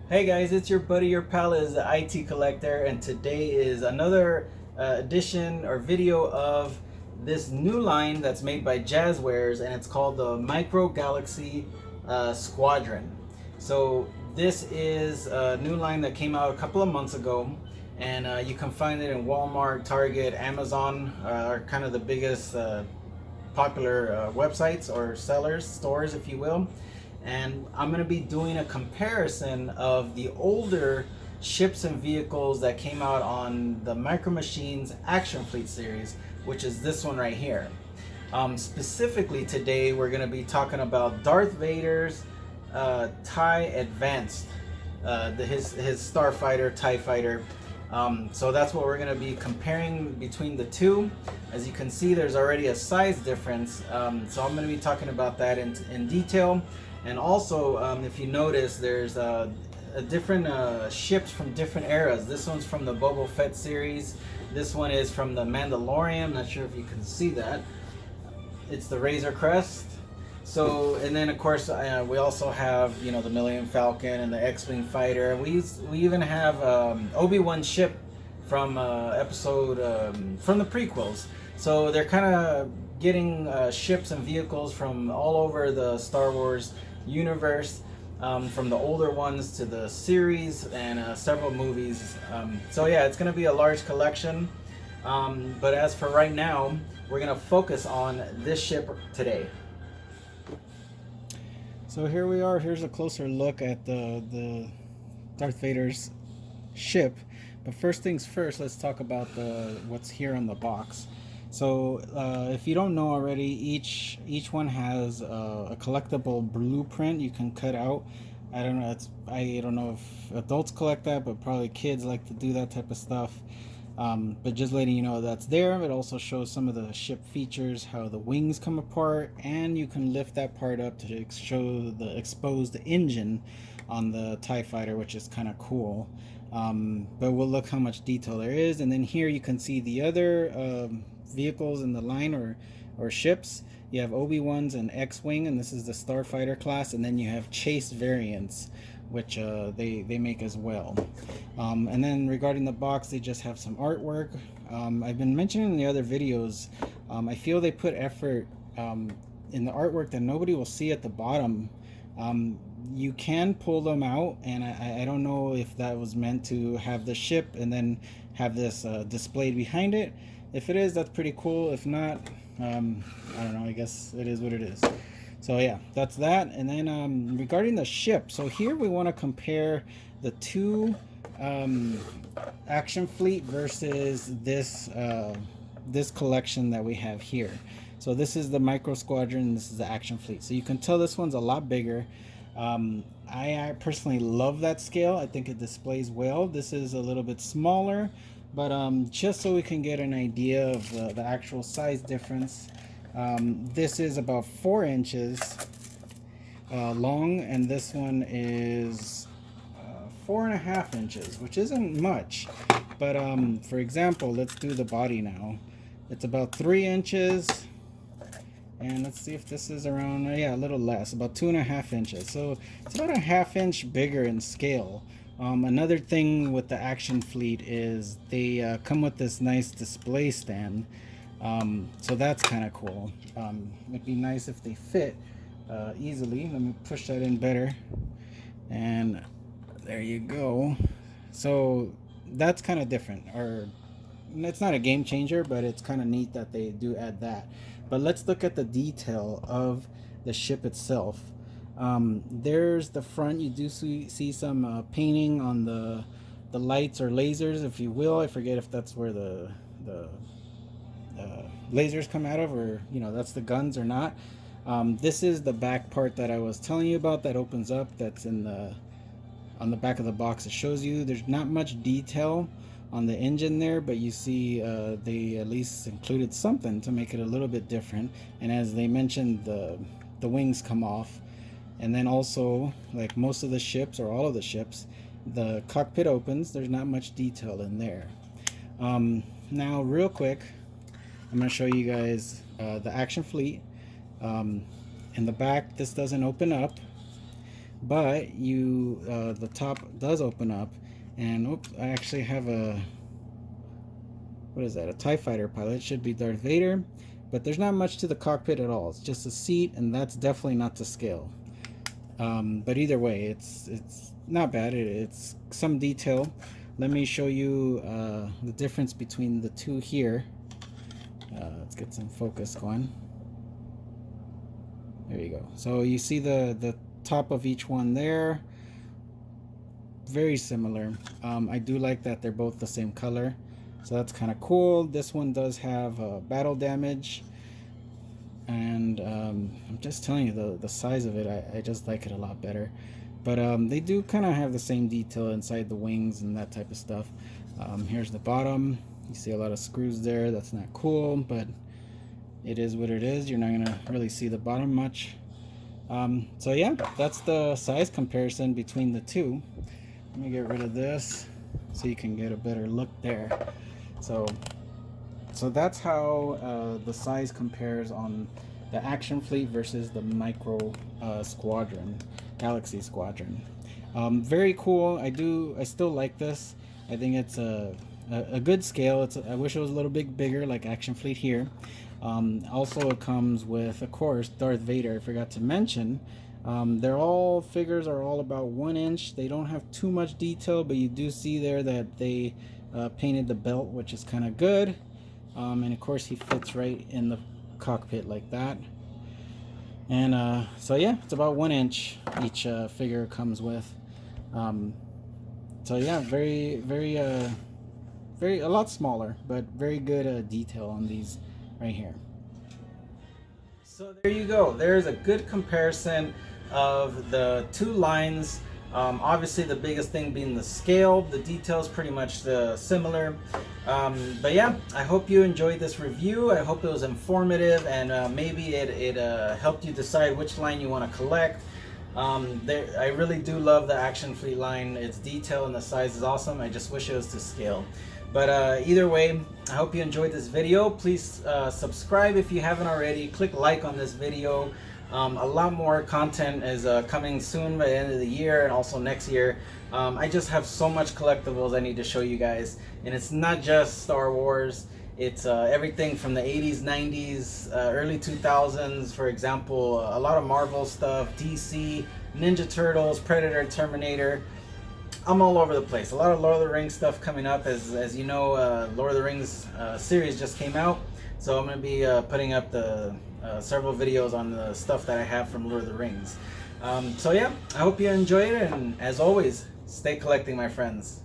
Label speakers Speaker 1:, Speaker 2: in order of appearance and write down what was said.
Speaker 1: Hey guys, it's your buddy, your pal is the IT Collector, and today is another edition or video of this new line that's made by Jazzwares, and it's called the Micro Galaxy Squadron. So this is a new line that came out a couple of months ago, and you can find it in Walmart, Target, Amazon, are kind of the biggest popular websites or sellers, stores, if you will. And I'm going to be doing a comparison of the older ships and vehicles that came out on the Micro Machines Action Fleet series, which is this one right here. Specifically today, we're going to be talking about Darth Vader's TIE Advanced, his Starfighter, TIE Fighter. So that's what we're going to be comparing between the two. As you can see, there's already a size difference. So I'm going to be talking about that in detail. And also, if you notice, there's a different ships from different eras. This one's from the Boba Fett series. This one is from the Mandalorian. Not sure if you can see that. It's the Razor Crest. So, and then of course we also have, you know, the Millennium Falcon and the X-wing fighter. We even have Obi-Wan ship from episode from the prequels. So they're kind of getting ships and vehicles from all over the Star Wars universe, from the older ones to the series and several movies. So yeah, it's going to be a large collection. But as for right now, we're going to focus on this ship today. So here we are. Here's a closer look at the Darth Vader's ship. But first things first, let's talk about what's here on the box. So if you don't know already, each one has a collectible blueprint you can cut out. I don't know. I don't know if adults collect that, but probably kids like to do that type of stuff. But just letting you know that's there. It also shows some of the ship features, how the wings come apart, and you can lift that part up to show the exposed engine on the TIE Fighter, which is kind of cool. But we'll look how much detail there is. And then here you can see the other vehicles in the line or ships. You have Obi-Wan's and X-wing, and this is the Starfighter class. And then you have chase variants, which they make as well. And then regarding the box, they just have some artwork. I've been mentioning in the other videos, I feel they put effort in the artwork that nobody will see at the bottom. You can pull them out, and I don't know if that was meant to have the ship and then have this displayed behind it. If it is, that's pretty cool. If not, I don't know, I guess it is what it is. So yeah, that's that. And then regarding the ship, so here we want to compare the two Action Fleet versus this collection that we have here. So this is the Micro Squadron, this is the Action Fleet. So you can tell this one's a lot bigger. I personally love that scale. I think it displays well. This is a little bit smaller, but just so we can get an idea of the actual size difference. This is about 4 inches long, and this one is 4.5 inches, which isn't much. But for example, let's do the body now. It's about 3 inches, and let's see if this is around, yeah, a little less, about 2.5 inches. So it's about a 1/2 inch bigger in scale. Another thing with the Action Fleet is they come with this nice display stand. So that's kind of cool. It'd be nice if they fit easily. Let me push that in better, and there you go. So that's kind of different, or it's not a game changer, but it's kind of neat that they do add that. But let's look at the detail of the ship itself. There's the front. You do see some painting on the lights or lasers, if you will. I forget if that's where the lasers come out of, or you know, that's the guns or not. This is the back part that I was telling you about that opens up. That's on the back of the box. It shows you there's not much detail on the engine there, but you see they at least included something to make it a little bit different. And as they mentioned, the wings come off. And then also, like most of the ships, or all of the ships, the cockpit opens. There's not much detail in there. Now real quick, I'm going to show you guys the Action Fleet. In the back, this doesn't open up. but you the top does open up, and oops, I actually have a, what is that, a TIE fighter pilot. Should be Darth Vader, but there's not much to the cockpit at all. It's just a seat, and that's definitely not to scale. But either way, it's not bad. It's some detail. Let me show you the difference between the two here. Let's get some focus going. There you go. So you see the top of each one there. Very similar. I do like that they're both the same color, so that's kind of cool. This one does have battle damage, and I'm just telling you, the size of it, I just like it a lot better. But they do kind of have the same detail inside the wings and that type of stuff. Here's the bottom. You see a lot of screws there. That's not cool, but it is what it is. You're not gonna really see the bottom much. So yeah, that's the size comparison between the two. Let me get rid of this so you can get a better look there. So that's how the size compares on the Action Fleet versus the Micro Squadron, Galaxy Squadron. Very cool. I still like this. I think it's a good scale. I wish it was a little bit bigger, like Action Fleet here. Also, it comes with, of course, Darth Vader. I forgot to mention. Figures are all about 1 inch. They don't have too much detail, but you do see there that they painted the belt, which is kind of good. And of course, he fits right in the cockpit like that. And so yeah, it's about 1 inch each figure comes with. So yeah, very a lot smaller, but very good detail on these right here. So there you go. There's a good comparison of the two lines. Obviously the biggest thing being the scale. The details pretty much similar. But yeah, I hope you enjoyed this review. I hope it was informative, and maybe it helped you decide which line you want to collect. I really do love the Action Fleet line. Its detail and the size is awesome. I just wish it was to scale. But either way, I hope you enjoyed this video. Please subscribe if you haven't already. Click like on this video. A lot more content is coming soon by the end of the year, and also next year. I just have so much collectibles I need to show you guys. And it's not just Star Wars. It's everything from the 80s, 90s, early 2000s. For example, a lot of Marvel stuff, DC, Ninja Turtles, Predator, Terminator. I'm all over the place. A lot of Lord of the Rings stuff coming up. As you know, Lord of the Rings series just came out. So I'm going to be putting up the several videos on the stuff that I have from Lord of the Rings. So yeah, I hope you enjoyed it. And as always, stay collecting, my friends.